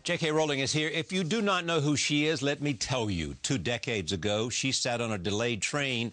J.K. Rowling is here. If you do not know who she is, let me tell you. 2 decades ago, she sat on a delayed train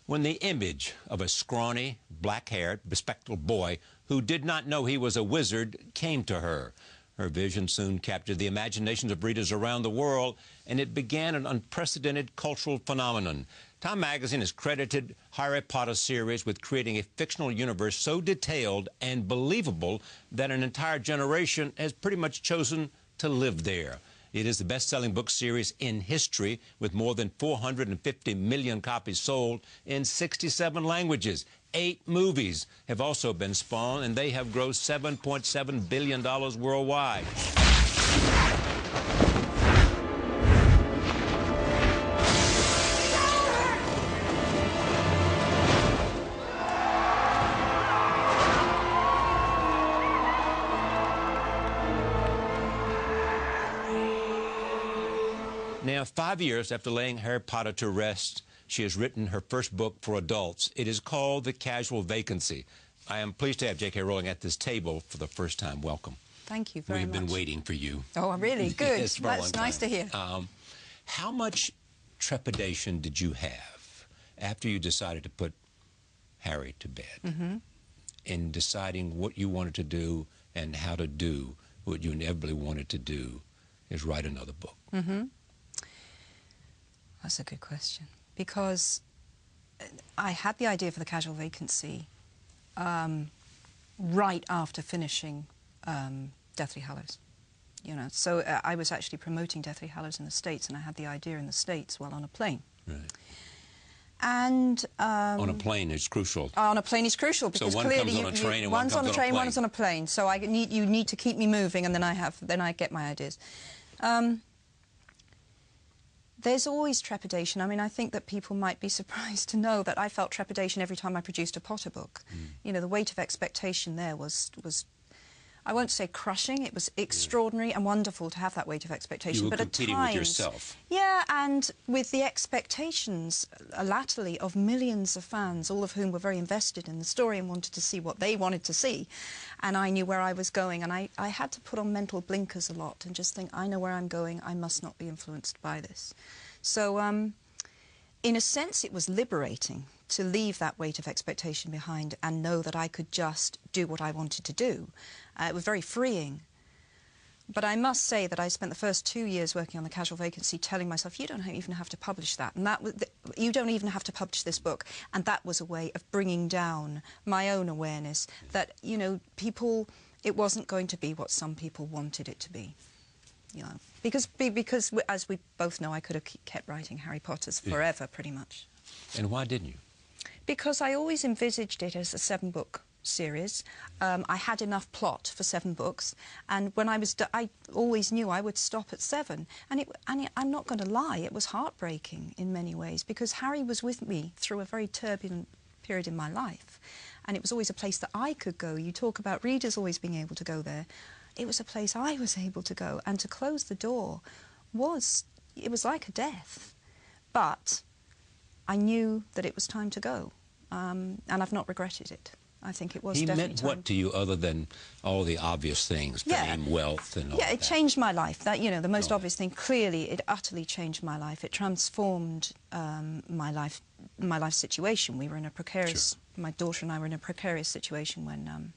when the image of a scrawny, black-haired, bespectacled boy who did not know he was a wizard came to her. Her vision soon captured the imaginations of readers around the world, and it began an unprecedented cultural phenomenon. Time magazine has credited Harry Potter series with creating a fictional universe so detailed and believable that an entire generation has pretty much chosen to live there. It is the best-selling book series in history, with more than 450 million copies sold in 67 languages. 8 movies have also been spawned, and they have grossed $7.7 billion worldwide. Now, 5 years after laying Harry Potter to rest, she has written her first book for adults. It is called The Casual Vacancy. I am pleased to have J.K. Rowling at this table for the first time. Welcome. Thank you very much. We've been waiting for you. Oh, really? Good. Yes, for a long That's time. nice to hear. How much trepidation did you have after you decided to put Harry to bed in deciding what you wanted to do and how to do what you inevitably wanted to do, is write another book? That's a good question, because I had the idea for The Casual Vacancy right after finishing Deathly Hallows. You know, so I was actually promoting Deathly Hallows in the States, and I had the idea in the States while on a plane. Right. And on a plane is crucial. On a plane is crucial, because so one clearly comes on a train and one one's comes on a train, plane. one's on a plane. So you need to keep me moving, and then I get my ideas. There's always trepidation. I mean, I think that people might be surprised to know that I felt trepidation every time I produced a Potter book. You know, the weight of expectation there was, I won't say crushing, it was extraordinary and wonderful to have that weight of expectation. You were but competing at times, with yourself. Yeah, and with the expectations, latterly, of millions of fans, all of whom were very invested in the story and wanted to see what they wanted to see. And I knew where I was going, and I had to put on mental blinkers a lot and just think, I know where I'm going, I must not be influenced by this. So, in a sense, it was liberating to leave that weight of expectation behind and know that I could just do what I wanted to do. It was very freeing. But I must say that I spent the first 2 years working on The Casual Vacancy telling myself, you don't even have to publish that, and you don't even have to publish this book. And that was a way of bringing down my own awareness that, you know, it wasn't going to be what some people wanted it to be. You know, because as we both know, I could have kept writing Harry Potters forever, pretty much. And why didn't you? Because I always envisaged it as a 7-book series. I had enough plot for 7 books, and when I always knew I would stop at 7. And I'm not going to lie, it was heartbreaking in many ways, because Harry was with me through a very turbulent period in my life, and it was always a place that I could go. You talk about readers always being able to go there. It was a place I was able to go, and to close the door was like a death. But I knew that it was time to go, and I've not regretted it. I think it was definitely time. He meant what to you other than all the obvious things, fame, wealth, and all that? Yeah, it changed my life. That, you know, the most obvious thing, clearly, it utterly changed my life. It transformed my life situation. We were in a precarious, my daughter and I were in a precarious situation when,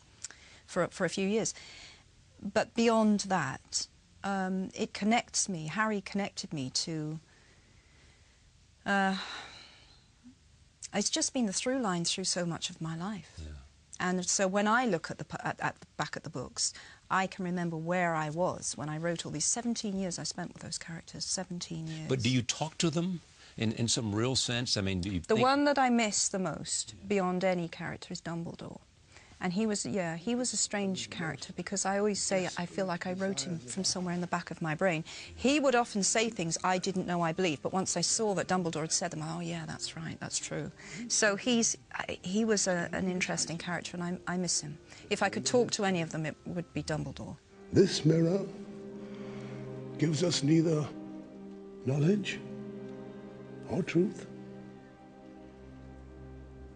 for a few years. But beyond that, it connects me. Harry connected me to... it's just been the through line through so much of my life. Yeah. And so when I look at back at the books, I can remember where I was when I wrote all these 17 years I spent with those characters, 17 years. But do you talk to them in some real sense? I mean, do you The one that I miss the most, beyond any character, is Dumbledore. And he was a strange character, because I always say I feel like I wrote him from somewhere in the back of my brain. He would often say things I didn't know I believed, but once I saw that Dumbledore had said them, oh yeah, that's right, that's true. So he was an interesting character, and I miss him. If I could talk to any of them, it would be Dumbledore. This mirror gives us neither knowledge or truth.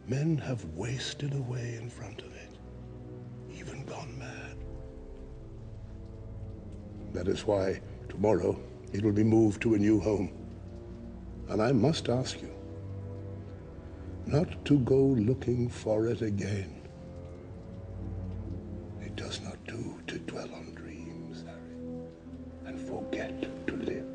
Men have wasted away in front of it, even gone mad. That is why tomorrow it will be moved to a new home. And I must ask you not to go looking for it again. It does not do to dwell on dreams, Harry, and forget to live.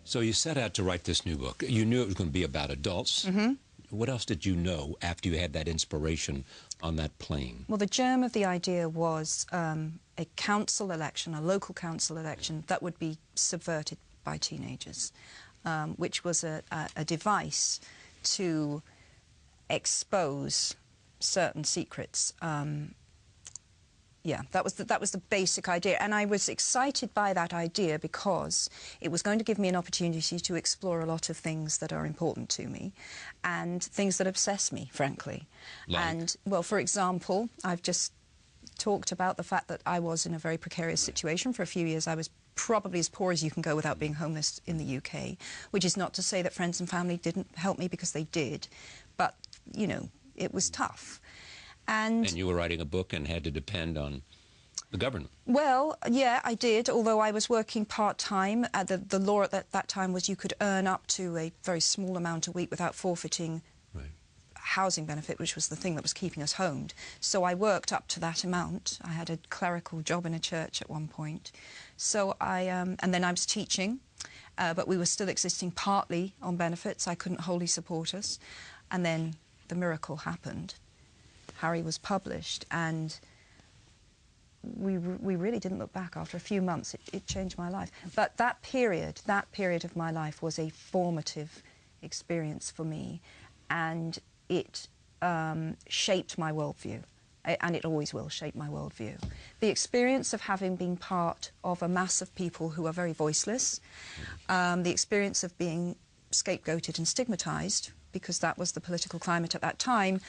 So you set out to write this new book. You knew it was going to be about adults. Mm-hmm. What else did you know after you had that inspiration on that plane? Well, the germ of the idea was a council election, a local council election, that would be subverted by teenagers, which was a device to expose certain secrets. Yeah, that was the basic idea, and I was excited by that idea because it was going to give me an opportunity to explore a lot of things that are important to me and things that obsess me, frankly. Like? And, well, for example, I've just talked about the fact that I was in a very precarious situation for a few years. I was probably as poor as you can go without being homeless in the UK, which is not to say that friends and family didn't help me, because they did, but, you know, it was tough. And you were writing a book and had to depend on the government. Well, yeah, I did, although I was working part-time. The law at that time was you could earn up to a very small amount a week without forfeiting housing benefit, which was the thing that was keeping us homed. So I worked up to that amount. I had a clerical job in a church at one point. So and then I was teaching, but we were still existing partly on benefits. I couldn't wholly support us. And then the miracle happened. Harry was published, and we really didn't look back. After a few months, it changed my life. But that period of my life was a formative experience for me, and it shaped my worldview, and it always will shape my worldview. The experience of having been part of a mass of people who are very voiceless, the experience of being scapegoated and stigmatised, because that was the political climate at that time,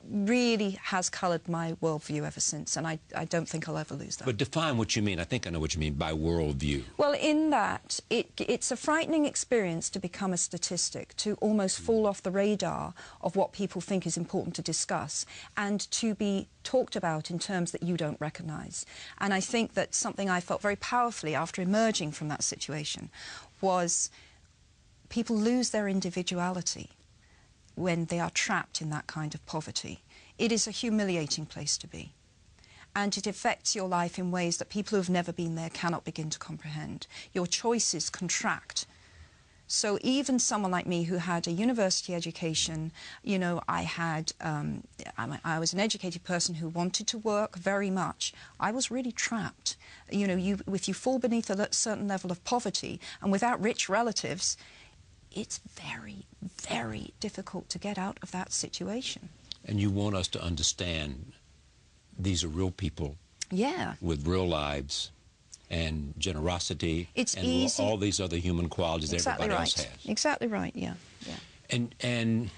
really has coloured my worldview ever since, and I don't think I'll ever lose that. But define what you mean. I think I know what you mean by worldview. Well, in that, it's a frightening experience to become a statistic, to almost fall off the radar of what people think is important to discuss, and to be talked about in terms that you don't recognise. And I think that something I felt very powerfully after emerging from that situation was people lose their individuality when they are trapped in that kind of poverty. It is a humiliating place to be. And it affects your life in ways that people who have never been there cannot begin to comprehend. Your choices contract. So even someone like me who had a university education, you know, I was an educated person who wanted to work very much. I was really trapped. You know, if you fall beneath a certain level of poverty and without rich relatives, it's very, very difficult to get out of that situation. And you want us to understand these are real people, yeah, with real lives and generosity, it's and easy. all these other human qualities Exactly everybody right. else has. Exactly right, yeah, yeah. And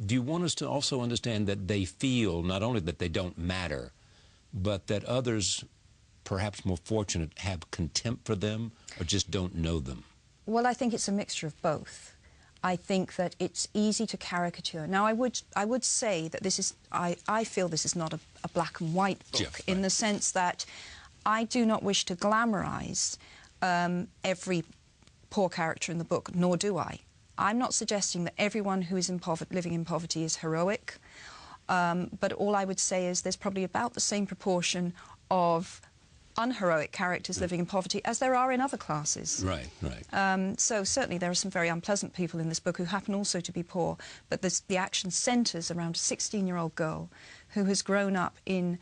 do you want us to also understand that they feel not only that they don't matter, but that others, perhaps more fortunate, have contempt for them or just don't know them? Well, I think it's a mixture of both. I think that it's easy to caricature. Now, I would say that this is, I feel this is not a black and white book, in the sense that I do not wish to glamorise every poor character in the book, nor do I. I'm not suggesting that everyone who is living in poverty is heroic, but all I would say is there's probably about the same proportion of unheroic characters living in poverty as there are in other classes. Right, right. So certainly there are some very unpleasant people in this book who happen also to be poor, but the action centres around a 16-year-old girl who has grown up in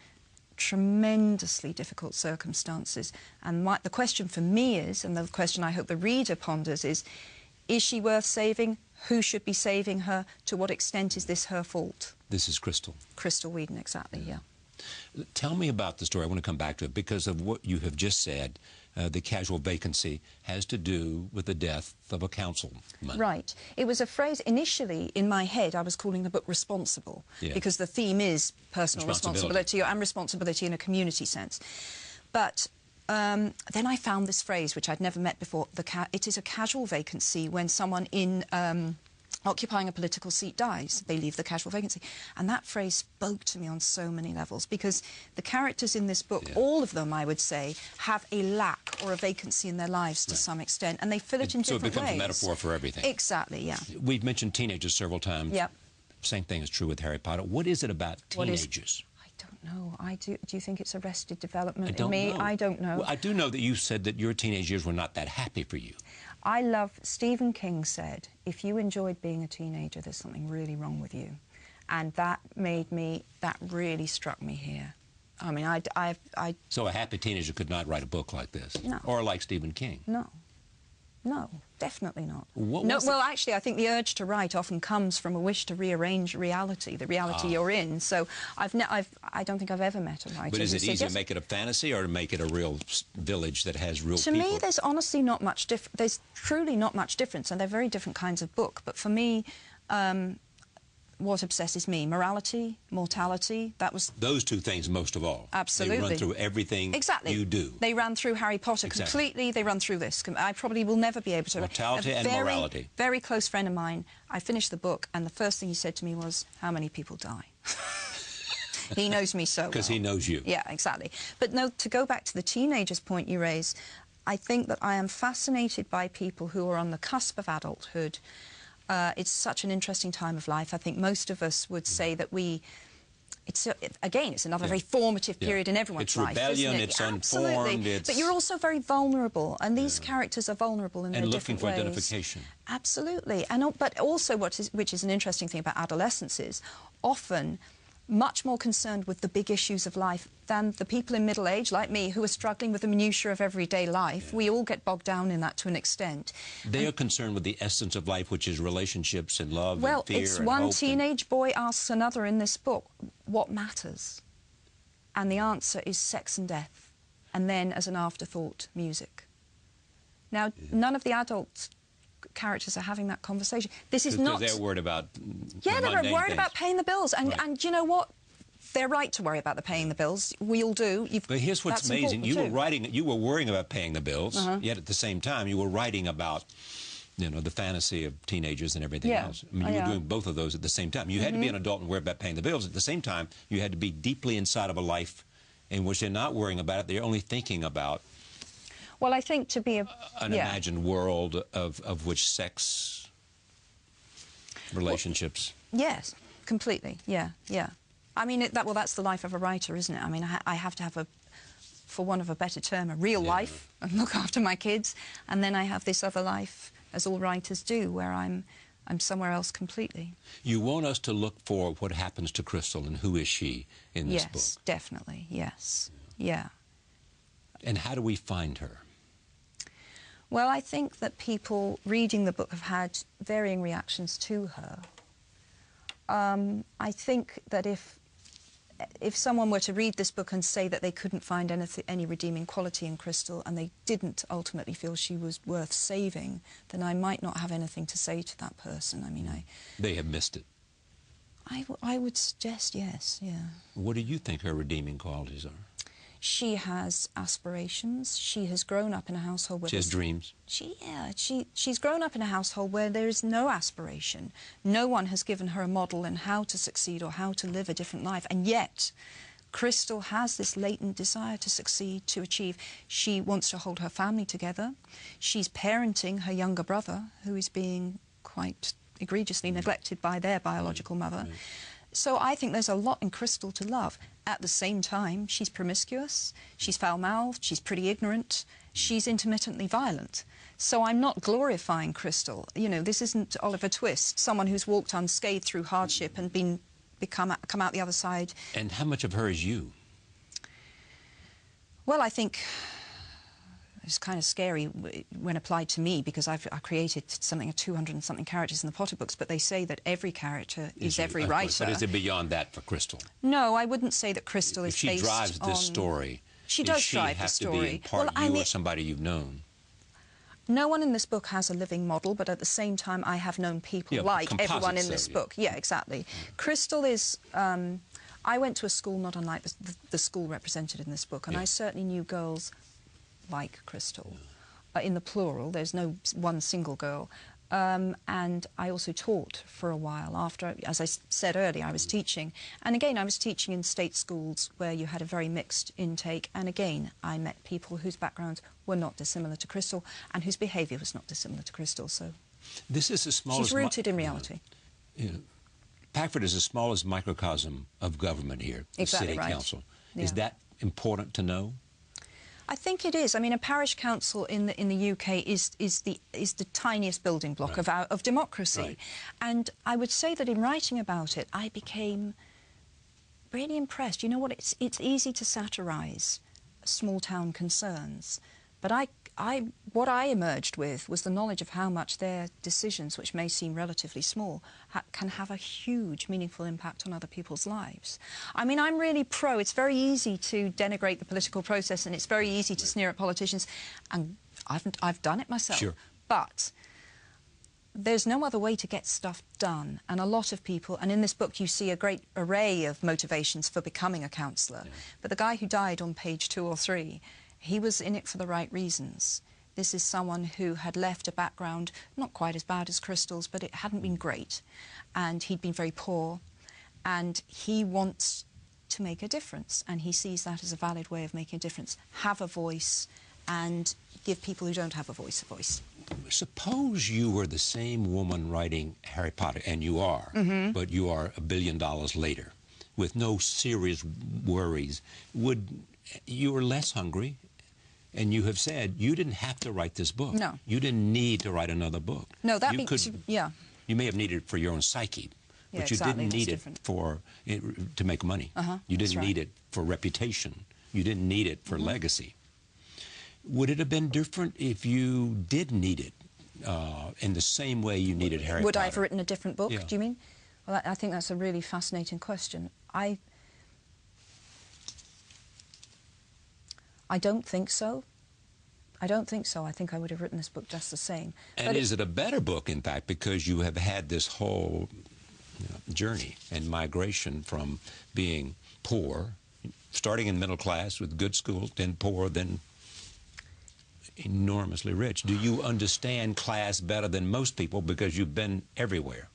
tremendously difficult circumstances. And the question for me is, and the question I hope the reader ponders is she worth saving? Who should be saving her? To what extent is this her fault? This is Crystal. Crystal Whedon, exactly, yeah. Tell me about the story. I want to come back to it because of what you have just said. The casual vacancy has to do with the death of a councilman. Right. It was a phrase, initially, in my head, I was calling the book Responsible, because the theme is personal responsibility and responsibility in a community sense. But then I found this phrase, which I'd never met before. It is a casual vacancy when someone in occupying a political seat dies, they leave the casual vacancy. And that phrase spoke to me on so many levels, because the characters in this book, all of them, I would say, have a lack or a vacancy in their lives to some extent, and they fill it in different ways. So it becomes a metaphor for everything. Exactly, yeah. We've mentioned teenagers several times. Yep. Same thing is true with Harry Potter. What is it about teenagers? I don't know. Do you think it's arrested development I don't in me? know. I don't know. Well, I do know that you said that your teenage years were not that happy for you. I love, Stephen King said, if you enjoyed being a teenager, there's something really wrong with you. And that really struck me here. I mean, So a happy teenager could not write a book like this? No. Or like Stephen King? No. No, definitely not. Well, actually, I think the urge to write often comes from a wish to rearrange reality, the reality you're in. So I don't think I've ever met a writer. But is it who easy said, to make it a fantasy or to make it a real village that has real to people? me, there's honestly not much there's truly not much difference, and they're very different kinds of book. But for me, what obsesses me? Morality, mortality, that was... Those two things most of all. Absolutely. They run through everything you do. They ran through Harry Potter completely. They run through this. I probably will never be able to... Mortality and morality. Very close friend of mine, I finished the book, and the first thing he said to me was, how many people die? He knows me so well. Because he knows you. Yeah, exactly. But no, to go back to the teenagers point you raise, I think that I am fascinated by people who are on the cusp of adulthood. It's such an interesting time of life. I think most of us would say that it's another very formative period in everyone's life. It's rebellion, isn't it? it's unformed, But you're also very vulnerable, and these characters are vulnerable in their different ways. And looking for identification. Absolutely. But also, which is an interesting thing about adolescence is, often much more concerned with the big issues of life than the people in middle age, like me, who are struggling with the minutiae of everyday life. We all get bogged down in that to an extent. They are concerned with the essence of life, which is relationships and love and fear and hope. Well, it's one teenage boy asks another in this book, what matters? And the answer is sex and death. And then, as an afterthought, music. Now, none of the adult characters are having that conversation. This is not... Because they're worried about they're worried about paying the bills. And you know what? They're right to worry about the paying the bills. We all do. But here's what's amazing. You were worrying about paying the bills, yet at the same time you were writing about, the fantasy of teenagers and everything else. I mean, you were doing both of those at the same time. You had to be an adult and worry about paying the bills. At the same time, you had to be deeply inside of a life in which they're not worrying about it. They're only thinking about... Well, I think to be an imagined world of which sex, relationships... Yes, completely, yeah. I mean, that's the life of a writer, isn't it? I mean, I have to have for want of a better term, a real life and look after my kids, and then I have this other life, as all writers do, where I'm somewhere else completely. You want us to look for what happens to Crystal and who is she in this book? Yes, definitely, yes, yeah. And how do we find her? Well, I think that people reading the book have had varying reactions to her. I think that if someone were to read this book and say that they couldn't find any redeeming quality in Crystal, and they didn't ultimately feel she was worth saving, then I might not have anything to say to that person. I mean, They have missed it. I would suggest yes, yeah. What do you think her redeeming qualities are? She has aspirations. She has grown up in a household where... She has dreams. She's grown up in a household where there is no aspiration. No one has given her a model in how to succeed or how to live a different life. And yet, Crystal has this latent desire to succeed, to achieve. She wants to hold her family together. She's parenting her younger brother, who is being quite egregiously neglected by their biological mother. So I think there's a lot in Crystal to love. At the same time, she's promiscuous, she's foul-mouthed, she's pretty ignorant, she's intermittently violent. So I'm not glorifying Crystal. You know, this isn't Oliver Twist, someone who's walked unscathed through hardship and come out the other side. And how much of her is you? Well, I think it's kind of scary when applied to me, because I've created something of 200 and something characters in the Potter books, but they say that every character is every writer. But is it beyond that for Crystal? No, I wouldn't say that Crystal is based on... If she drives this story, she does drive the story. Does she have to be in part you or somebody you've known? No one in this book has a living model, but at the same time I have known people like everyone in this book. Yeah, exactly. Crystal is... I went to a school not unlike the school represented in this book, and I certainly knew girls like Crystal. In the plural, there's no one single girl. And I also taught for a while after, as I said earlier, I was teaching. And again, I was teaching in state schools where you had a very mixed intake. And again, I met people whose backgrounds were not dissimilar to Crystal and whose behaviour was not dissimilar to Crystal. So this is as small she's rooted in reality. Packford is the smallest microcosm of government here, the Exactly City right. Council. Yeah. Is that important to know? I think it is. I mean, a parish council in the UK is the tiniest building block of democracy, Right. and I would say that in writing about it, I became really impressed. You know what? It's easy to satirise small town concerns, but what I emerged with was the knowledge of how much their decisions, which may seem relatively small, can have a huge, meaningful impact on other people's lives. I mean, I'm really pro. It's very easy to denigrate the political process, and it's very easy to sneer at politicians, and I've done it myself. Sure. But there's no other way to get stuff done, and a lot of people, and in this book you see a great array of motivations for becoming a councillor, but the guy who died on page 2 or 3, he was in it for the right reasons. This is someone who had left a background not quite as bad as Crystal's, but it hadn't been great, and he'd been very poor, and he wants to make a difference, and he sees that as a valid way of making a difference. Have a voice and give people who don't have a voice a voice. Suppose you were the same woman writing Harry Potter, and you are, but you are $1 billion later, with no serious worries. You were less hungry, and you have said you didn't have to write this book. No. You didn't need to write another book. No, that means, yeah. You may have needed it for your own psyche, Yeah, but you exactly, didn't need it to make money. You didn't need it for reputation. You didn't need it for legacy. Would it have been different if you did need it in the same way you needed Harry Potter? Would I have written a different book, Yeah. do you mean? Well, I think that's a really fascinating question. I don't think so. I don't think so. I think I would have written this book just the same. And but is it a better book, in fact, because you have had this whole journey and migration from being poor, starting in middle class with good schools, then poor, then enormously rich? Do you understand class better than most people because you've been everywhere?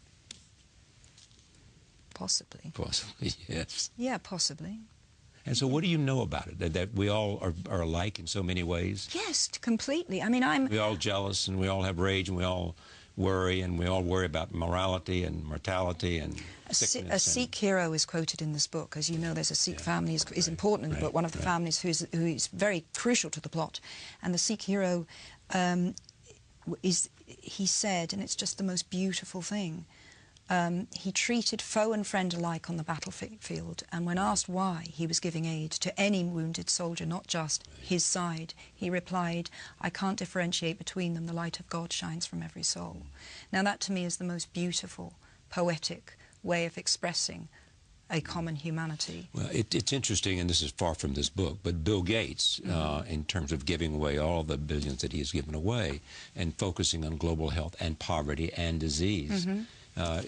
Possibly. Possibly, yes. Yeah, possibly. And so what do you know about it? That we all are alike in so many ways? Yes, completely. I mean, We're all jealous, and we all have rage, and we all worry, and we all worry about morality and mortality and sickness. A Sikh hero is quoted in this book. As you know, there's a Sikh family is important in the book, one of the families who is very crucial to the plot. And the Sikh hero he said, and it's just the most beautiful thing, he treated foe and friend alike on the battlefield, and when asked why he was giving aid to any wounded soldier, not just his side, he replied, "I can't differentiate between them. The light of God shines from every soul." Now that to me is the most beautiful, poetic way of expressing a common humanity. Well, it's interesting, and this is far from this book, but Bill Gates, in terms of giving away all the billions that he has given away and focusing on global health and poverty and disease,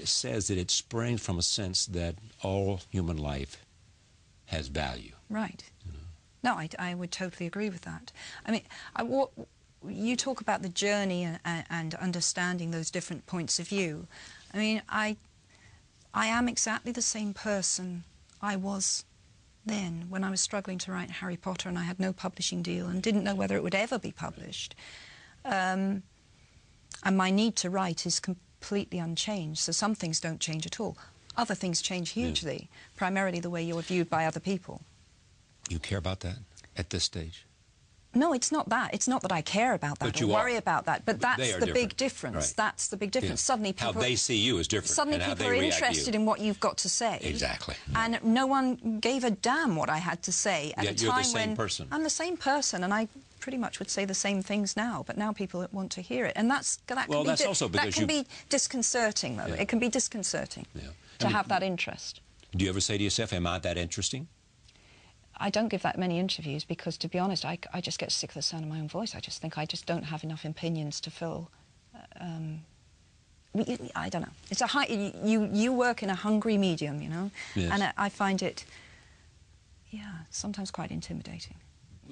says that it springs from a sense that all human life has value. Right. No, I would totally agree with that. I mean, you talk about the journey and understanding those different points of view. I mean, I am exactly the same person I was then when I was struggling to write Harry Potter and I had no publishing deal and didn't know whether it would ever be published. And my need to write is completely unchanged, so some things don't change at all. Other things change hugely, primarily the way you're viewed by other people. You care about that at this stage? No, it's not that. It's not that I care about that or worry about that, but that's the big difference. Right. That's the big difference. Yeah. Suddenly people... How they see you is different. Suddenly and how people they are react interested to you. in what you've got to say. Exactly. And no one gave a damn what I had to say at a time when... You're the same person. I'm the same person, and I pretty much would say the same things now, but now people want to hear it. And that can be disconcerting, though. Yeah. It can be disconcerting to have that interest. Do you ever say to yourself, am I that interesting? I don't give that many interviews because, to be honest, I just get sick of the sound of my own voice. I just think I just don't have enough opinions to fill. I don't know. It's a you work in a hungry medium, you know, yes. and I find it, sometimes quite intimidating.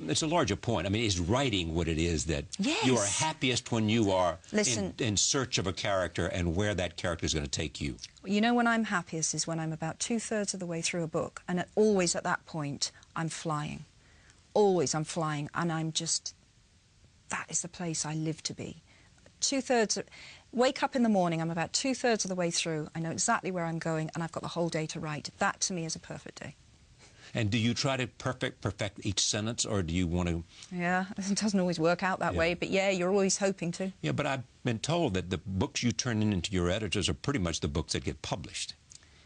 it's a larger point. I mean, is writing what it is that Yes. you are happiest when you are Listen, in search of a character and where that character is going to take you? you know when I'm happiest is when I'm about 2/3 of the way through a book, and always at that point I'm flying. Always I'm flying, and I'm just, that is the place I live to be. 2/3, wake up in the morning, I'm about 2/3 of the way through, I know exactly where I'm going, and I've got the whole day to write. That to me is a perfect day. And do you try to perfect each sentence, or do you want to... Yeah, it doesn't always work out that way, but yeah, you're always hoping to. Yeah, but I've been told that the books you turn into your editors are pretty much the books that get published,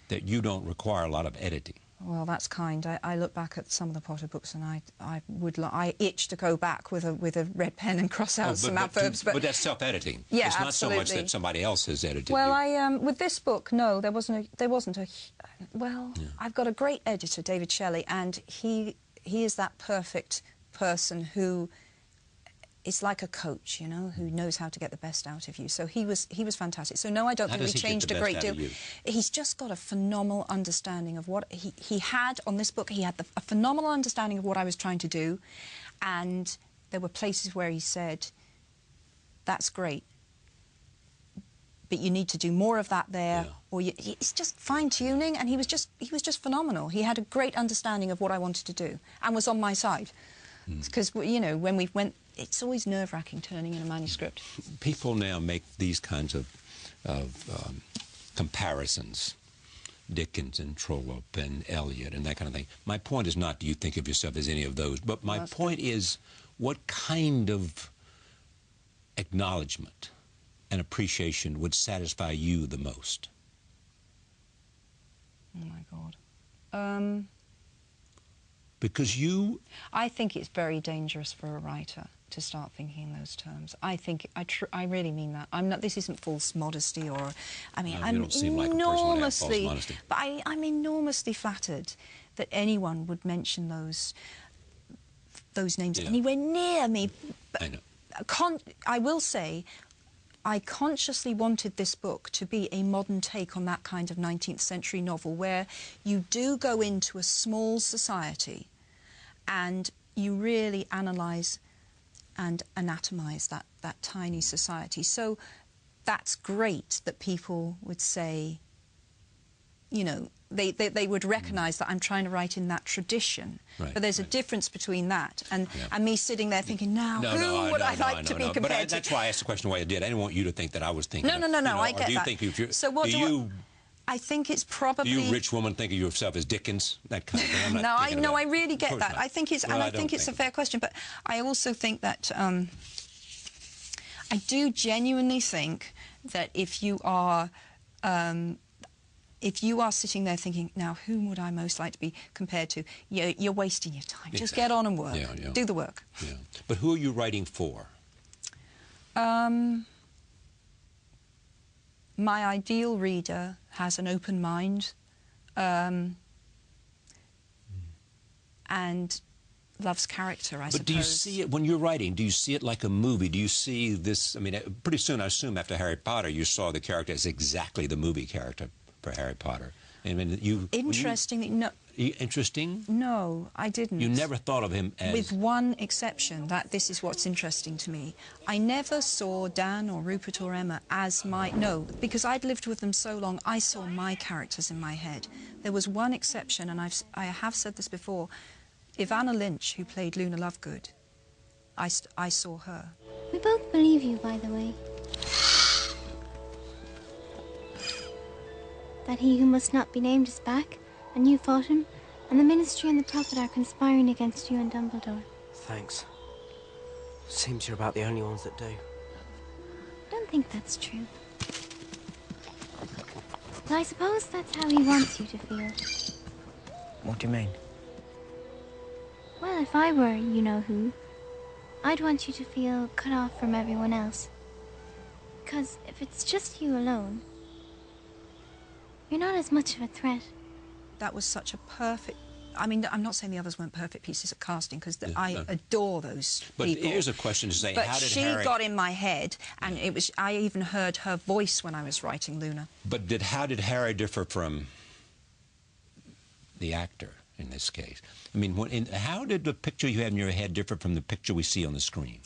that you don't require a lot of editing. Well, that's kind. I look back at some of the Potter books, and I itch to go back with a red pen and cross out some adverbs. But that's self-editing. Yeah, it's not absolutely. so much that somebody else has edited Well, you. with this book, no, there wasn't a. Well, yeah. I've got a great editor, David Shelley, and he is that perfect person who is like a coach, you know, who knows how to get the best out of you. So he was fantastic. So no, I don't think we changed a great deal. He's just got a phenomenal understanding of what he had on this book. He had a phenomenal understanding of what I was trying to do, and there were places where he said, "That's great, but you need to do more of that there." Yeah. Or it's just fine-tuning, and he was just phenomenal. He had a great understanding of what I wanted to do and was on my side. Because, you know, when we went, it's always nerve-wracking turning in a manuscript. People now make these kinds of comparisons, Dickens and Trollope and Eliot and that kind of thing. My point is not do you think of yourself as any of those, but my point is what kind of acknowledgement and appreciation would satisfy you the most? Oh, my God. Because you... I think it's very dangerous for a writer to start thinking in those terms. I think, I really mean that. I'm not, this isn't false modesty or, I mean, no, I'm don't seem like a person would have false modesty. But I'm enormously flattered that anyone would mention those names anywhere near me. But I know. I will say, I consciously wanted this book to be a modern take on that kind of 19th century novel where you do go into a small society and you really analyse and anatomise that tiny society. So that's great that people would say, you know, they would recognise that I'm trying to write in that tradition. Right, but there's a difference between that and me sitting there thinking, now, who would I like to be compared to? That's why I asked the question the way I did. I didn't want you to think that I was thinking No, I get do you that. Think if you're, so what do you... I think it's probably... Do you, rich woman, think of yourself as Dickens? That kind of thing. I'm not I really get that. Not. I think it's, well, and I think it's a fair question, but I also think that I do genuinely think that if you are sitting there thinking, now, whom would I most like to be compared to? You're wasting your time. Just get on and work. Do the work. Yeah. But who are you writing for? My ideal reader has an open mind and loves character, I suppose. But do you see it, when you're writing, do you see it like a movie? Do you see this, I mean, pretty soon, I assume, after Harry Potter, you saw the character as exactly the movie character for Harry Potter. I mean, Interesting. Interesting? No, I didn't. You never thought of him as... With one exception, that this is what's interesting to me. I never saw Dan or Rupert or Emma as my... No, because I'd lived with them so long, I saw my characters in my head. There was one exception, and I have said this before. Ivana Lynch, who played Luna Lovegood, I saw her. We both believe you, by the way. That he who must not be named is back, and you fought him, and the Ministry and the Prophet are conspiring against you and Dumbledore. Thanks. Seems you're about the only ones that do. I don't think that's true. But I suppose that's how he wants you to feel. What do you mean? Well, if I were you-know-who, I'd want you to feel cut off from everyone else. Because if it's just you alone, you're not as much of a threat. That was such a perfect... I mean, I'm not saying the others weren't perfect pieces of casting, because I adore those people. But here's a question to say, how did Harry... But she got in my head, and it was... I even heard her voice when I was writing Luna. But how did Harry differ from the actor? in this case. I mean, how did the picture you have in your head differ from the picture we see on the screen?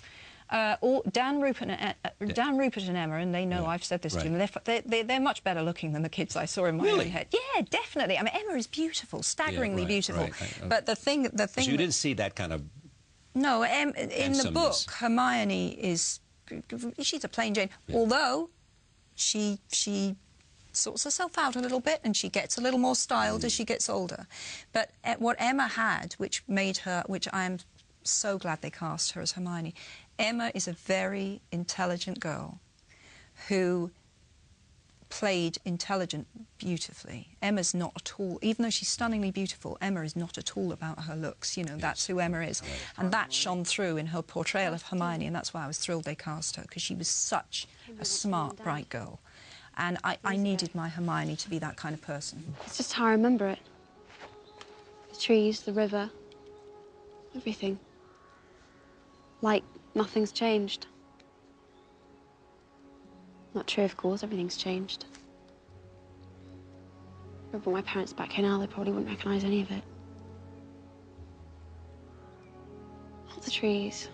Dan Rupert and Emma, and they know I've said this to them, they're much better looking than the kids I saw in my own head. Yeah, definitely. I mean, Emma is beautiful, staggeringly beautiful. But the thing so you didn't see that kind of no, in the book, Hermione she's a plain Jane, although she sorts herself out a little bit and she gets a little more styled as she gets older. But what Emma had, which made her, which I am so glad they cast her as Hermione, Emma is a very intelligent girl who played intelligent beautifully. Emma's not at all, even though she's stunningly beautiful, Emma is not at all about her looks. You know, that's who Emma is. And that shone through in her portrayal of Hermione, and that's why I was thrilled they cast her, because she was such a smart, bright girl. And I needed my Hermione to be that kind of person. It's just how I remember it. The trees, the river, everything. Like nothing's changed. Not true, of course, everything's changed. If I brought my parents back here now, they probably wouldn't recognise any of it. Not the trees,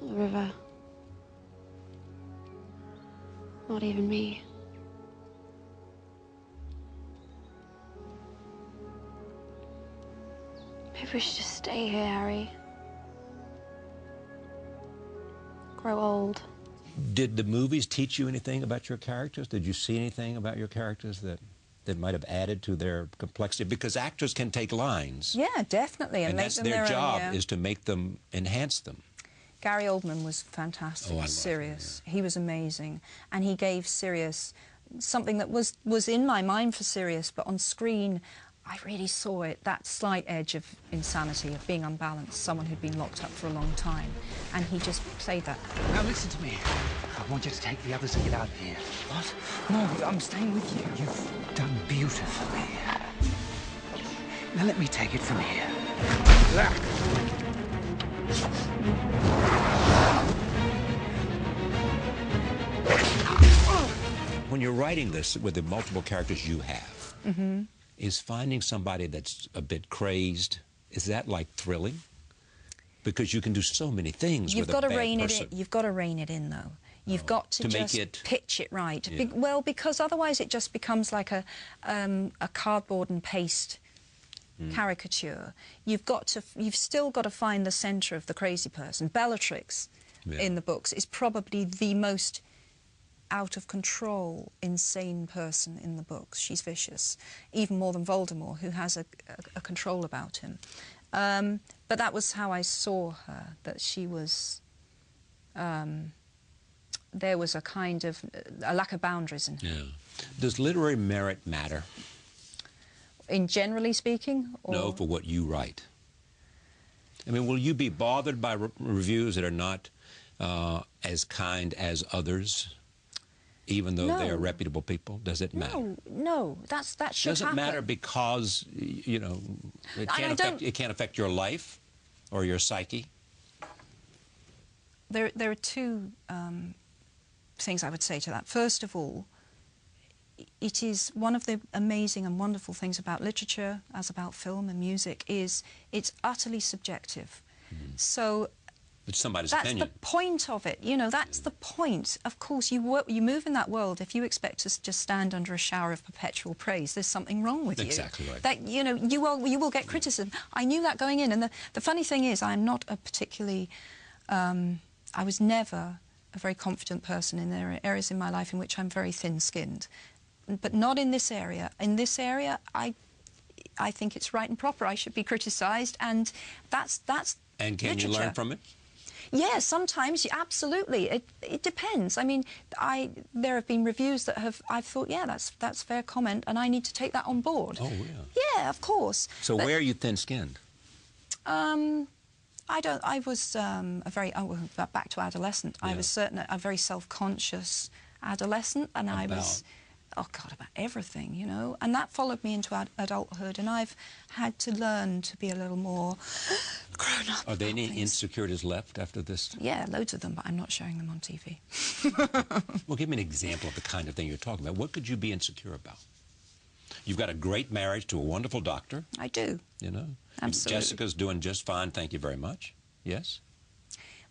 not the river, not even me. Maybe we should just stay here, Harry. Grow old. Did the movies teach you anything about your characters? Did you see anything about your characters that might have added to their complexity? Because actors can take lines. Yeah, definitely. And make that's them their job, own, is to make them, enhance them. Gary Oldman was fantastic as Sirius. He was amazing. And he gave Sirius something that was in my mind for Sirius, but on screen, I really saw it, that slight edge of insanity, of being unbalanced, someone who'd been locked up for a long time. And he just played that. Now listen to me. I want you to take the others and get out of here. What? No, I'm staying with you. You've done beautifully. Now let me take it from here. When you're writing this with the multiple characters you have, is finding somebody that's a bit crazed, is that like thrilling? Because you can do so many things with a bad person. You've got to rein it in, though. You've got to just pitch it right. Yeah. Well, because otherwise it just becomes like a cardboard and paste caricature. You've still got to find the centre of the crazy person. Bellatrix in the books is probably the most out of control, insane person in the books. She's vicious, even more than Voldemort, who has a control about him. But that was how I saw her, that she was... there was a kind of... a lack of boundaries in her. Yeah. Does literary merit matter? In generally speaking? Or... No, for what you write. I mean, will you be bothered by reviews that are not as kind as others? Even though they are reputable people, does it matter? No, that should happen. Does it matter because, you know, it can't affect your life or your psyche? There are two things I would say to that. First of all, it is one of the amazing and wonderful things about literature, as about film and music, is it's utterly subjective. So... It's somebody's that's opinion. the point of it, you know, that's the point. Of course, you move in that world, if you expect to just stand under a shower of perpetual praise, there's something wrong with you. Exactly right. That, you know, you will get criticism. I knew that going in, and the funny thing is, I'm not a particularly... I was never a very confident person. In there are areas in my life in which I'm very thin-skinned. But not in this area. In this area, I think it's right and proper. I should be criticised, and that's And can literature. you learn from it? Yeah, sometimes, absolutely. It depends. I mean, there have been reviews that I've thought, yeah, that's fair comment, and I need to take that on board. Oh, yeah. Yeah, of course. So where are you thin-skinned? I was back to adolescent. Yeah. I was a very self-conscious adolescent, and I was... Oh, God, about everything, you know. And that followed me into adulthood, and I've had to learn to be a little more grown up. Are there any insecurities left after this? Yeah, loads of them, but I'm not showing them on TV. Well, give me an example of the kind of thing you're talking about. What could you be insecure about? You've got a great marriage to a wonderful doctor. I do. You know? Absolutely. Jessica's doing just fine, thank you very much. Yes?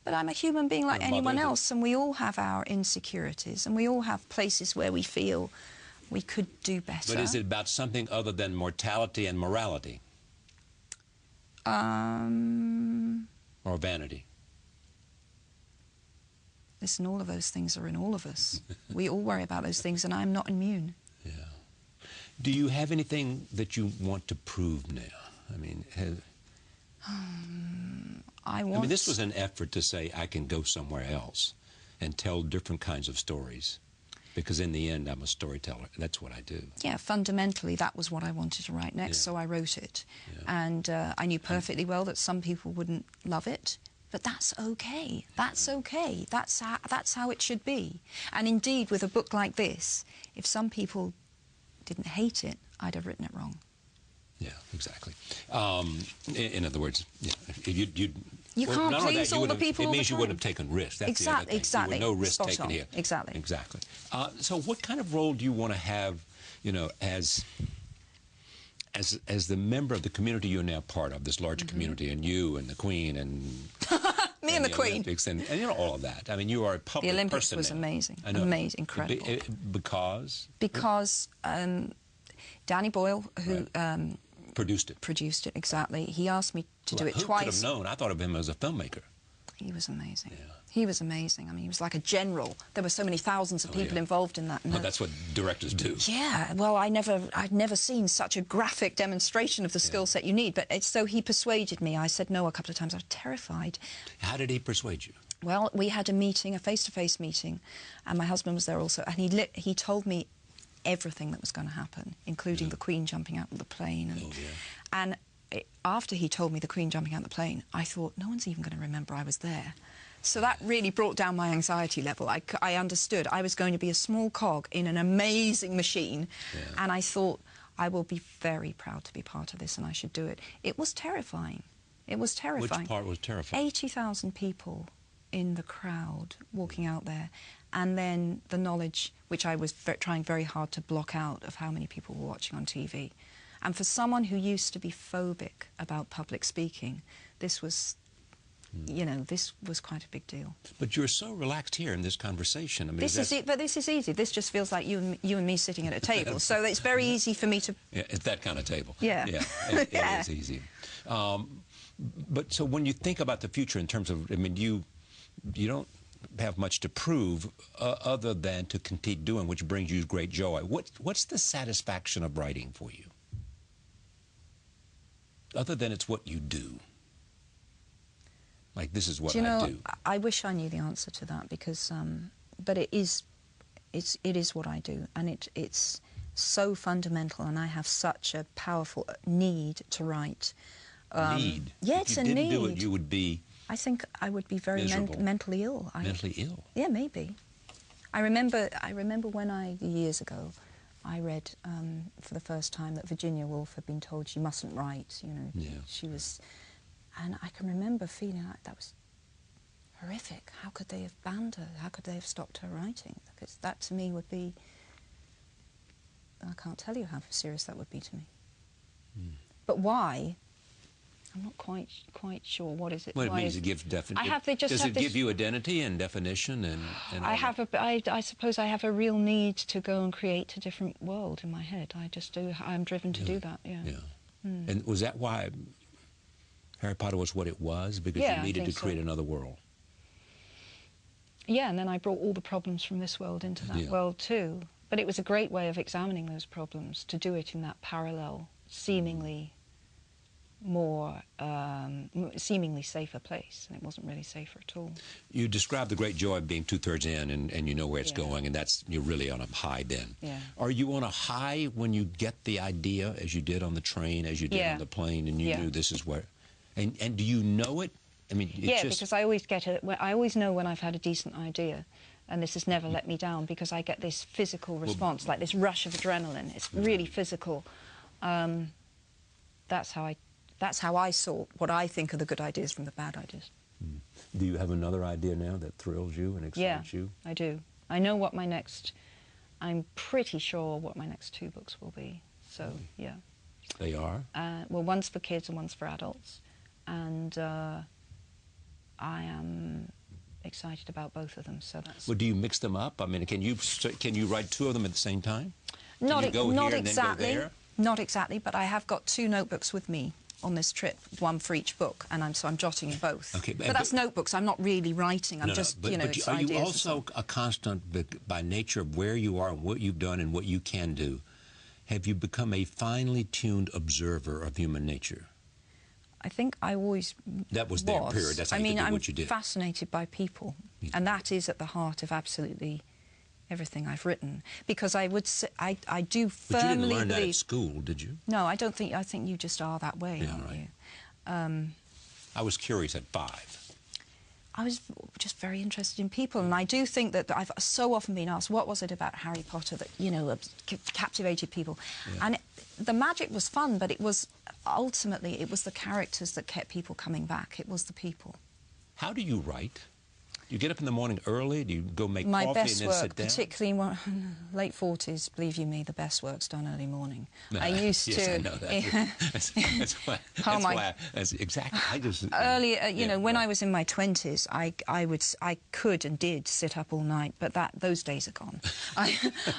But I'm a human being like Your anyone mother, else, and we all have our insecurities, and we all have places where we feel we could do better. But is it about something other than mortality and morality? Or vanity? Listen, all of those things are in all of us. We all worry about those things, and I'm not immune. Yeah. Do you have anything that you want to prove now? I mean, I mean, this was an effort to say, I can go somewhere else and tell different kinds of stories. Because in the end, I'm a storyteller. That's what I do. Yeah, fundamentally, that was what I wanted to write next, so I wrote it. Yeah. And I knew perfectly well that some people wouldn't love it, but that's okay. That's okay. That's how it should be. And indeed, with a book like this, if some people didn't hate it, I'd have written it wrong. Yeah, exactly. In other words, yeah, you can't please all the people. It means you wouldn't have taken risks. That's exactly, exactly. No risk taken here. Exactly. Exactly. So, what kind of role do you want to have, you know, as the member of the community you're now part of, this larger community, and you and the Queen and me and the Queen, Olympics and you know all of that. I mean, you are a public person. The Olympics was now. Amazing, I know. amazing, incredible. Because Danny Boyle, who. Right. Produced it, exactly. He asked me to do it twice. Who could have known? I thought of him as a filmmaker. He was amazing. Yeah. He was amazing. I mean, he was like a general. There were so many thousands of people involved in that. But that's what directors do. Yeah. Well, I'd never seen such a graphic demonstration of the skill set you need. But so he persuaded me. I said no a couple of times. I was terrified. How did he persuade you? Well, we had a meeting, a face-to-face meeting, and my husband was there also. And he told me everything that was going to happen, including the Queen jumping out of the plane. And after he told me the Queen jumping out of the plane, I thought, no one's even going to remember I was there. So that really brought down my anxiety level. I understood I was going to be a small cog in an amazing machine, and I thought, I will be very proud to be part of this, and I should do it. It was terrifying. It was terrifying. Which part was terrifying? 80,000 people in the crowd walking out there, and then the knowledge, which I was trying very hard to block out, of how many people were watching on TV. And for someone who used to be phobic about public speaking, this was, you know, this was quite a big deal. But you're so relaxed here in this conversation. I mean, but this is easy. This just feels like you and me sitting at a table. So it's very easy for me to... Yeah, it's that kind of table. Yeah. Yeah, it is easy. But so when you think about the future in terms of, I mean, you don't have much to prove other than to continue doing, which brings you great joy. What's the satisfaction of writing for you? Other than it's what you do. Like, this is what I do. I wish I knew the answer to that, because, but it is what I do, and it's so fundamental, and I have such a powerful need to write. Need? Yeah, it's a need. If you didn't do it, you would be... I think I would be very mentally ill. Mentally ill? Yeah, maybe. I remember when years ago, I read for the first time that Virginia Woolf had been told she mustn't write, you know. Yeah. She was... And I can remember feeling like that was horrific. How could they have banned her? How could they have stopped her writing? Because that, to me, would be... I can't tell you how serious that would be to me. Mm. But why? I'm not quite sure. What is it? Well, it means it gives definition. Does it give you identity and definition and I suppose I have a real need to go and create a different world in my head. I just do. I'm driven to do that. Yeah. Yeah. Mm. And was that why Harry Potter was what it was? Because you needed to create another world. Yeah, and then I brought all the problems from this world into that world too. But it was a great way of examining those problems, to do it in that parallel, seemingly more, seemingly safer place, and it wasn't really safer at all. You described the great joy of being 2/3 in, and you know where it's going, and you're really on a high then. Yeah. Are you on a high when you get the idea, as you did on the train, as you did on the plane, and you knew this is where, and do you know it? I mean, because I always I always know when I've had a decent idea, and this has never let me down, because I get this physical response, like this rush of adrenaline. It's really physical. That's how I sort what I think are the good ideas from the bad ideas. Mm. Do you have another idea now that thrills you and excites you? Yeah, I do. I know what I'm pretty sure what my next 2 books will be. So, yeah. They are? Well, one's for kids and one's for adults. And I am excited about both of them, so that's... Well, do you mix them up? I mean, can you write two of them at the same time? Not exactly. Not exactly, but I have got 2 notebooks with me on this trip, one for each book, and I'm jotting in both. Okay, but that's notebooks. I'm not really writing. I'm just, but it's are ideas. you also a constant, by nature of where you are and what you've done and what you can do, have you become a finely tuned observer of human nature? I think I always That was their period. That's how you did what you did. I'm fascinated by people, and that is at the heart of absolutely everything I've written. Because I would say, I do firmly But you didn't learn believe... that at school, did you? No, I don't think... I think you just are that way, Yeah, aren't right. you? I was curious at 5. I was just very interested in people, and I do think that I've so often been asked, what was it about Harry Potter that, captivated people? Yeah. And the magic was fun, but it was ultimately, it was the characters that kept people coming back. It was the people. How do you write? Do you get up in the morning early? Do you go make My coffee and best then work, sit down? particularly late 40s, believe you me, the best work's done early morning. I used yes, to... I know that. that's why, that's exactly. I just... Earlier, when I was in my 20s, I could and did sit up all night, but those days are gone.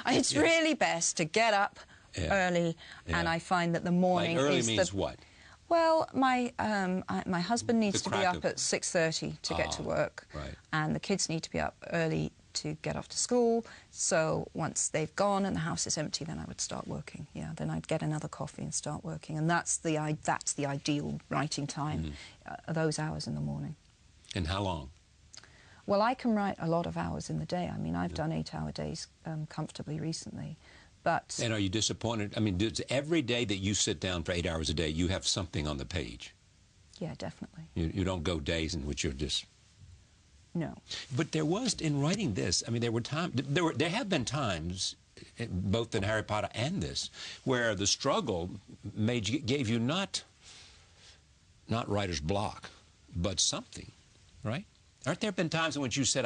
It's really best to get up early, and I find that the morning early is means what? Well, my husband needs to be up at 6:30 to get to work, right. and the kids need to be up early to get off to school. So once they've gone and the house is empty, then I would start working. Yeah, then I'd get another coffee and start working, and that's the ideal writing time, those hours in the morning. And how long? Well, I can write a lot of hours in the day. I mean, I've done 8-hour days comfortably recently. But... And are you disappointed? I mean, every day that you sit down for 8 hours a day, you have something on the page. Yeah, definitely. You don't go days in which you're just... No. But there was, in writing this, I mean, there have been times, both in Harry Potter and this, where the struggle gave you not writer's block, but something, right? Aren't there been times in which you said,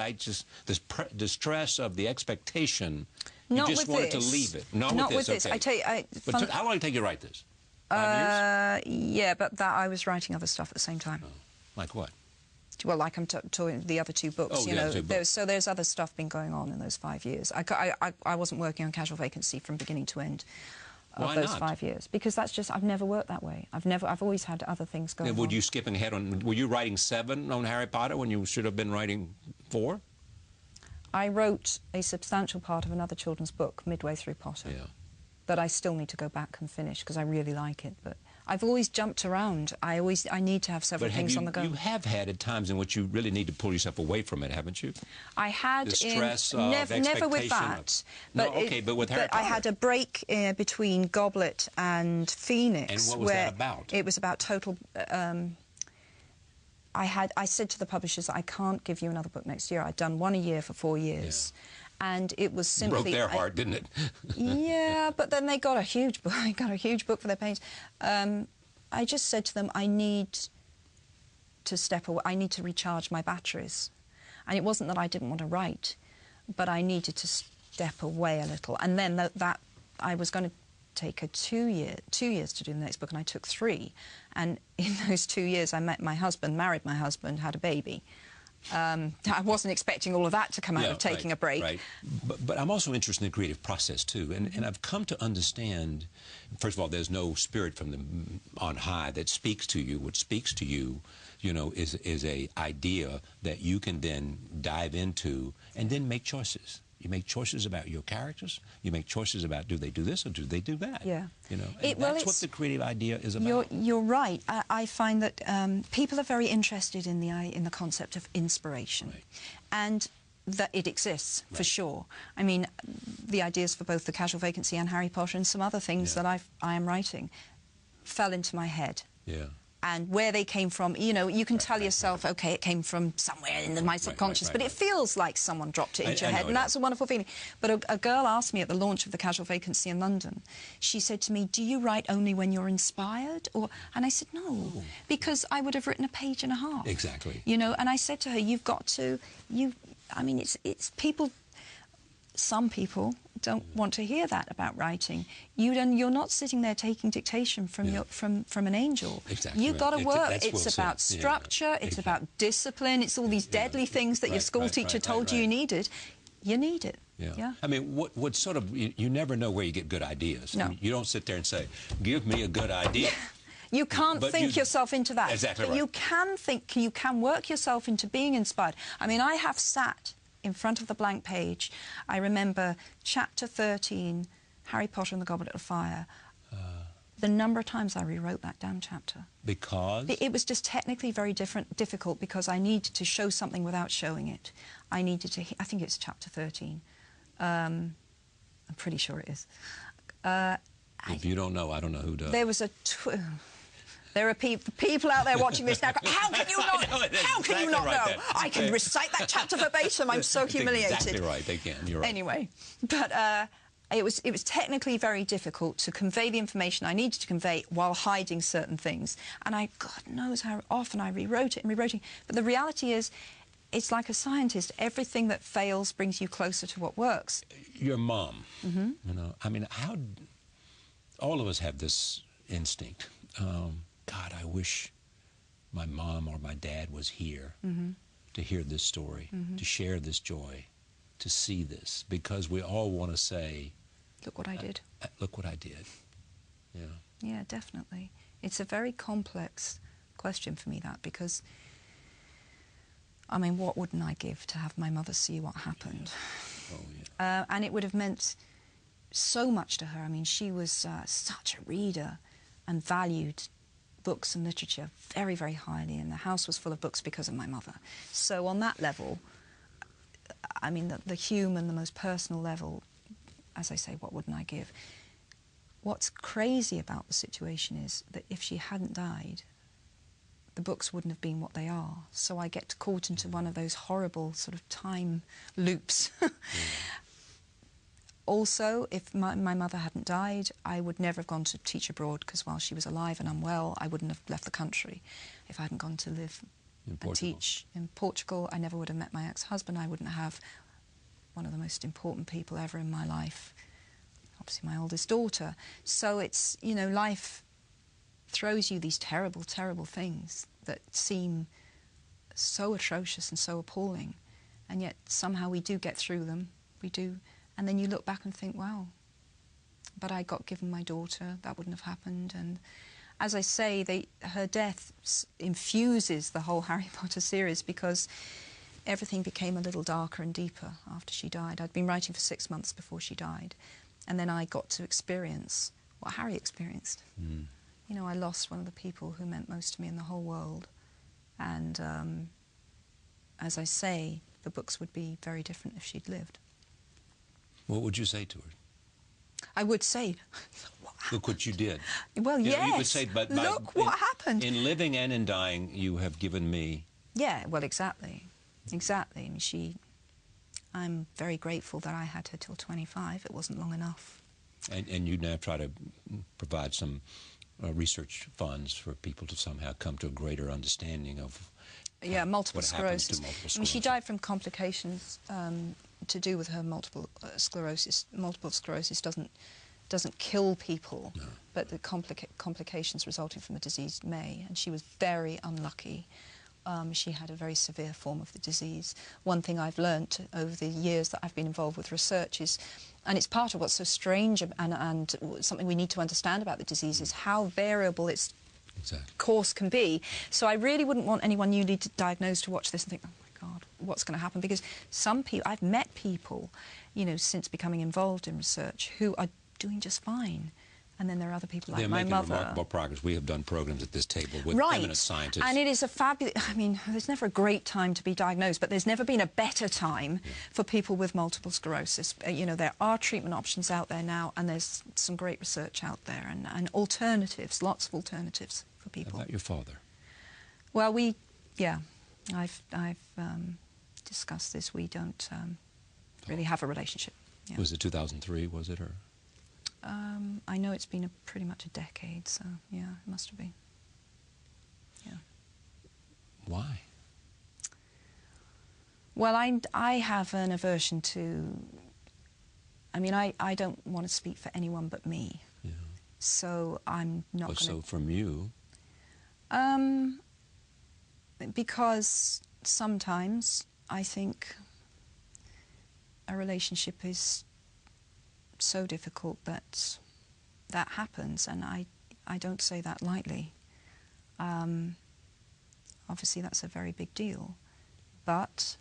the stress of the expectation... You just wanted to leave it. Not with this. Okay. I tell you, but how long did it take you to write this? 5 years? Yeah, but I was writing other stuff at the same time. Oh. Like what? Well, like I'm talking the other 2 books. Oh, yeah, 2 books. So there's other stuff been going on in those 5 years. I wasn't working on Casual Vacancy from beginning to end of those 5 years, because that's just, I've never worked that way. I've always had other things going on. Would you skipping ahead on? Were you writing 7 on Harry Potter when you should have been writing 4? I wrote a substantial part of another children's book midway through Potter that I still need to go back and finish because I really like it. But I've always jumped around. I need to have several things on the go. You have had at times in which you really need to pull yourself away from it, haven't you? I had the stress of never with that. But with Harry Potter. I had a break between Goblet and Phoenix. And what was that about? It was about total. I said to the publishers that I can't give you another book next year. I'd done one a year for 4 years. Yeah. And it was simply... Broke their heart, didn't it? Yeah, but then they got a huge book. I got a huge book for their pains. I just said to them, I need to step away. I need to recharge my batteries. And it wasn't that I didn't want to write, but I needed to step away a little. And then that I was going to take 2 years to do the next book, and I took 3. And in those 2 years, I met my husband, married my husband, had a baby. I wasn't expecting all of that to come out of taking a break. Right. But I'm also interested in the creative process, too. And I've come to understand, first of all, there's no spirit from on high that speaks to you. What speaks to you, is a idea that you can then dive into and then make choices. You make choices about your characters. You make choices about, do they do this or do they do that? Yeah. That's what the creative idea is about. You're right. I find that people are very interested in the concept of inspiration. Right. And that it exists, for sure. I mean, the ideas for both The Casual Vacancy and Harry Potter and some other things that I am writing fell into my head. Yeah. And where they came from, you can tell yourself, OK, it came from somewhere in my subconscious, but it feels like someone dropped it into your head, and that's a wonderful feeling. But a girl asked me at the launch of The Casual Vacancy in London, she said to me, do you write only when you're inspired? And I said, no, because I would have written a page and a half. Exactly. And I said to her, you've got to, I mean, it's people, some people don't want to hear that about writing. You're not sitting there taking dictation from from an angel. Exactly. You've got to work. That's It's well about said. structure. It's about discipline. It's all these deadly things that your school teacher told you needed. You need it. Yeah. I mean, what sort of, you never know where you get good ideas. No. I mean, you don't sit there and say, give me a good idea. You can't think yourself into that. Exactly but right. you can think, you can work yourself into being inspired. I mean, I have sat in front of the blank page. I remember chapter 13, Harry Potter and the Goblet of Fire. The number of times I rewrote that damn chapter. Because? It was just technically very difficult because I needed to show something without showing it. I needed to, I think it's chapter 13. I'm pretty sure it is. If you don't know, I don't know who does. There was a... There are people out there watching this now going, how can you not, how can you not know? I can recite that chapter verbatim. I'm so humiliated. Exactly right, they can. You're right. Anyway, but it was technically very difficult to convey the information I needed to convey while hiding certain things. And God knows how often I rewrote it and rewrote it. But the reality is, it's like a scientist. Everything that fails brings you closer to what works. Your mom, you know, I mean, all of us have this instinct. God, I wish my mom or my dad was here to hear this story, to share this joy, to see this, because we all want to say, look what I did. Look what I did. Yeah. Yeah, definitely. It's a very complex question for me, that, because, I mean, what wouldn't I give to have my mother see what happened? Oh, yeah. And it would have meant so much to her. I mean, she was such a reader and valued books and literature very, very highly, and the house was full of books because of my mother. So on that level, I mean, the human, the most personal level, as I say, what wouldn't I give? What's crazy about the situation is that if she hadn't died, the books wouldn't have been what they are. So I get caught into one of those horrible sort of time loops. Also, if my mother hadn't died, I would never have gone to teach abroad, because while she was alive and unwell, I wouldn't have left the country. If I hadn't gone to live and teach in Portugal, I never would have met my ex-husband. I wouldn't have one of the most important people ever in my life, obviously my oldest daughter. So it's, you know, life throws you these terrible, terrible things that seem so atrocious and so appalling, and yet somehow we do get through them. We do. And then you look back and think, wow, but I got given my daughter, that wouldn't have happened. And as I say, her death infuses the whole Harry Potter series, because everything became a little darker and deeper after she died. I'd been writing for 6 months before she died, and then I got to experience what Harry experienced. You know, I lost one of the people who meant most to me in the whole world. And as I say, the books would be very different if she'd lived. What would you say to her? I would say, look what you did. Well, you yes. know, you could say, but look what happened. In living and in dying, you have given me. Yeah, well, exactly. Exactly. I mean, I'm very grateful that I had her till 25. It wasn't long enough. And you now try to provide some research funds for people to somehow come to a greater understanding of multiple sclerosis. Multiple sclerosis. I mean, she died from complications to do with her multiple sclerosis. Multiple sclerosis doesn't kill people, but the complications resulting from the disease may. And she was very unlucky. She had a very severe form of the disease. One thing I've learnt over the years that I've been involved with research is, and it's part of what's so strange and something we need to understand about the disease, is how variable its course can be. So I really wouldn't want anyone newly diagnosed to watch this and think, oh my God, what's going to happen? Because some people, I've met people, you know, since becoming involved in research who are doing just fine. And then there are other people like my mother. They're making remarkable progress. We have done programs at this table with eminent scientists. And it is a fabulous... I mean, there's never a great time to be diagnosed, but there's never been a better time for people with multiple sclerosis. You know, there are treatment options out there now, and there's some great research out there, and alternatives, lots of alternatives for people. How about your father? Well, I've discussed this. We don't really have a relationship. Yeah. Was it 2003, was it, or...? I know it's been pretty much a decade, so yeah, it must have been. Yeah. Why? Well, I have an aversion to I mean, I don't want to speak for anyone but me. Yeah. So I'm not going to... So from you? Because sometimes I think a relationship is so difficult that that happens, and I don't say that lightly. Obviously that's a very big deal, but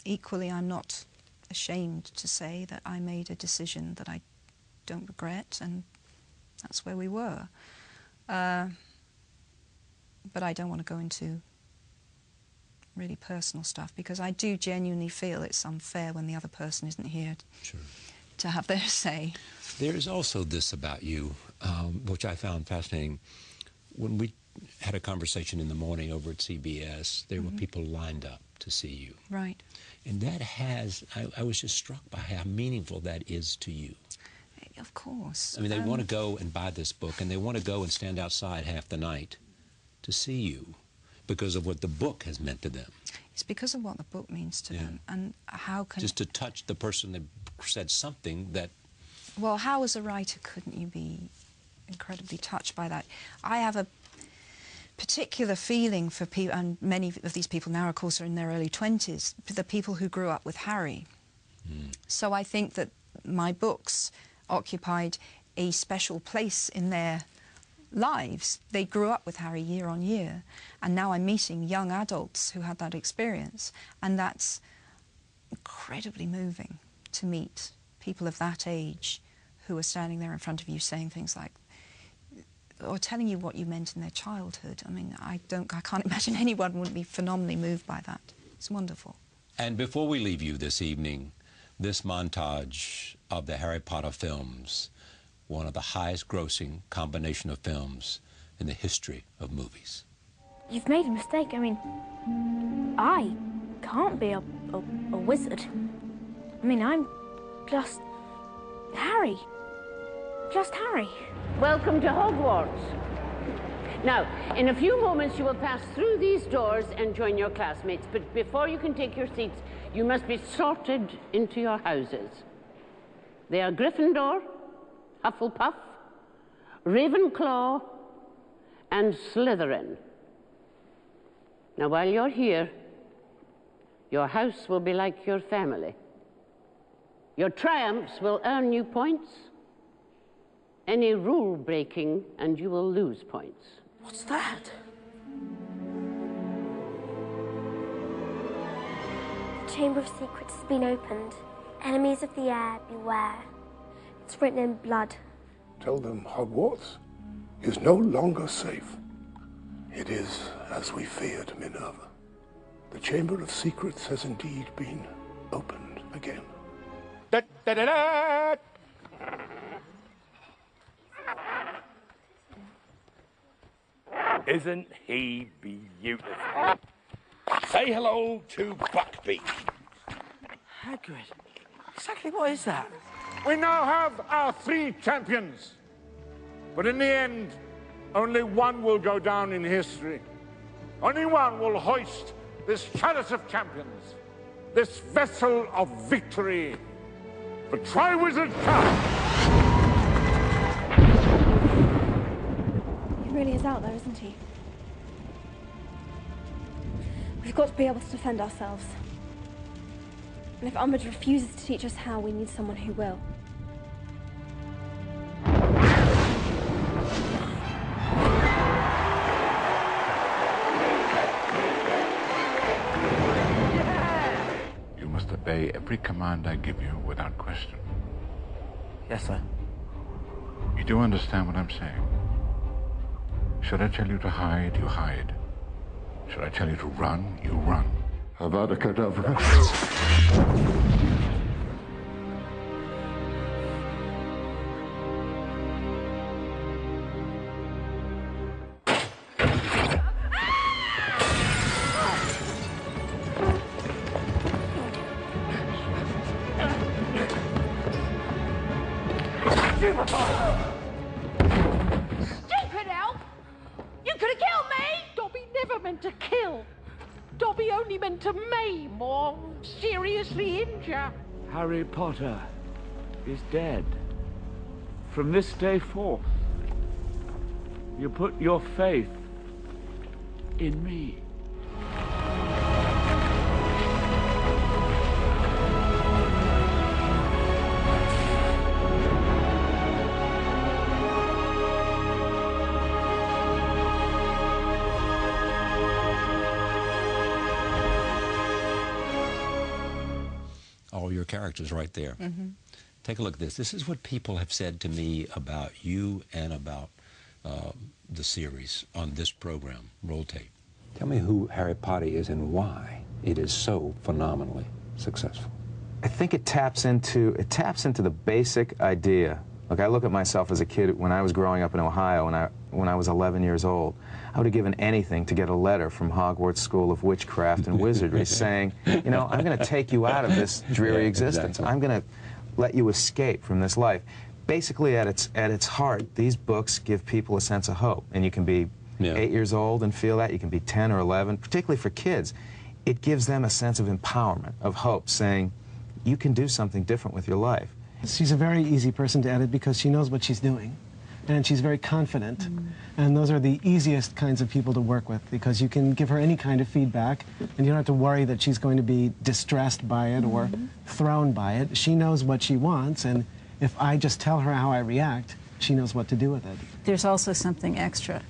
equally I'm not ashamed to say that I made a decision that I don't regret, and that's where we were. But I don't want to go into really personal stuff, because I do genuinely feel it's unfair when the other person isn't here to have their say. There is also this about you, which I found fascinating. When we had a conversation in the morning over at CBS, there were people lined up to see you. Right. And that has, I was just struck by how meaningful that is to you. Of course. I mean, they want to go and buy this book, and they want to go and stand outside half the night to see you because of what the book has meant to them. It's because of what the book means to them. And how can... Just to touch the person that said something that... Well, how as a writer couldn't you be incredibly touched by that? I have a particular feeling for people, and many of these people now, of course, are in their early 20s, the people who grew up with Harry. So I think that my books occupied a special place in their lives. They grew up with Harry year on year, and now I'm meeting young adults who had that experience, and that's incredibly moving to meet people of that age who are standing there in front of you saying things like, or telling you what you meant in their childhood. I mean, I can't imagine anyone wouldn't be phenomenally moved by that. It's wonderful. And before we leave you this evening, this montage of the Harry Potter films, one of the highest grossing combination of films in the history of movies. You've made a mistake. I mean, I can't be a wizard. I mean, I'm just Harry. Just Harry. Welcome to Hogwarts. Now, in a few moments you will pass through these doors and join your classmates, but before you can take your seats, you must be sorted into your houses. They are Gryffindor, Hufflepuff, Ravenclaw, and Slytherin. Now, while you're here, your house will be like your family. Your triumphs will earn you points. Any rule breaking, and you will lose points. What's that? The Chamber of Secrets has been opened. Enemies of the air, beware. It's written in blood. Tell them Hogwarts is no longer safe. It is as we feared, Minerva. The Chamber of Secrets has indeed been opened again. Da, da, da, da. Isn't he beautiful? Say hello to Buckbeak. Hagrid, exactly what is that? We now have our 3 champions. But in the end, only one will go down in history. Only one will hoist this chalice of champions, this vessel of victory, the Triwizard Cup. He really is out there, isn't he? We've got to be able to defend ourselves. And if Umbridge refuses to teach us how, we need someone who will. You must obey every command I give you without question. Yes, sir. You do understand what I'm saying? Should I tell you to hide, you hide. Should I tell you to run, you run. Avada Kedavra. Stupid elf! You could have killed me! Dobby never meant to kill. Dobby only meant to maim or seriously injure. Harry Potter, is dead. From this day forth, you put your faith in me. All your characters right there. Mm-hmm. Take a look at this. This is what people have said to me about you and about the series on this program, Roll Tape. Tell me who Harry Potter is and why it is so phenomenally successful. I think it taps into the basic idea. Look, I look at myself as a kid when I was growing up in Ohio, when I was 11 years old. I would have given anything to get a letter from Hogwarts School of Witchcraft and Wizardry saying, you know, I'm going to take you out of this dreary existence. Exactly. I'm going to let you escape from this life. Basically, at its heart, these books give people a sense of hope. And you can be 8 years old and feel that. You can be 10 or 11, particularly for kids. It gives them a sense of empowerment, of hope, saying, you can do something different with your life. She's a very easy person to edit because she knows what she's doing. And she's very confident. And those are the easiest kinds of people to work with because you can give her any kind of feedback and you don't have to worry that she's going to be distressed by it or thrown by it. She knows what she wants, and if I just tell her how I react, she knows what to do with it. There's also something extra,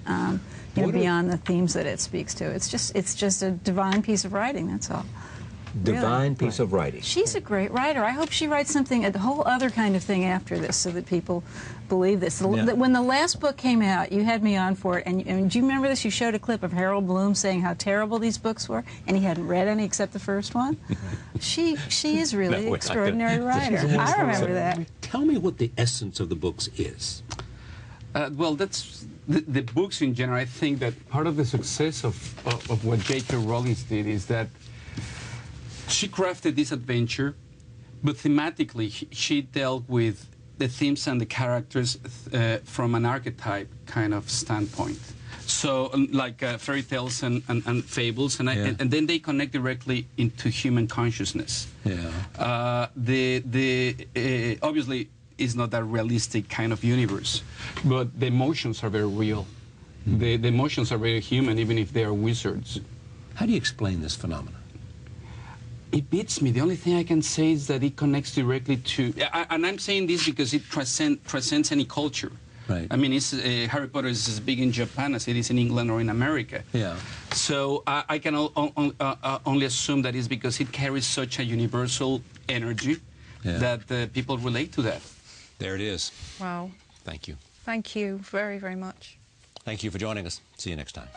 you know, beyond the themes that it speaks to. It's just a divine piece of writing, that's all. Divine piece of writing. She's a great writer. I hope she writes something, a whole other kind of thing after this so that people believe this. When the last book came out, you had me on for it, and do you remember this? You showed a clip of Harold Bloom saying how terrible these books were, and he hadn't read any except the first one. She is really an extraordinary writer. I remember that. Tell me what the essence of the books is. Well, that's the books in general. I think that part of the success of what J.K. Rowling did is that she crafted this adventure, but thematically she dealt with the themes and the characters from an archetype kind of standpoint. So like fairy tales and fables, and then they connect directly into human consciousness. Yeah. Obviously it's not a realistic kind of universe, but the emotions are very real. The emotions are very human, even if they are wizards. How do you explain this phenomenon? It beats me. The only thing I can say is that it connects directly to, and I'm saying this because it transcends any culture. Right. I mean, Harry Potter is as big in Japan as it is in England or in America. Yeah. So I can only assume that it's because it carries such a universal energy that people relate to that. There it is. Wow. Thank you. Thank you very, very much. Thank you for joining us. See you next time.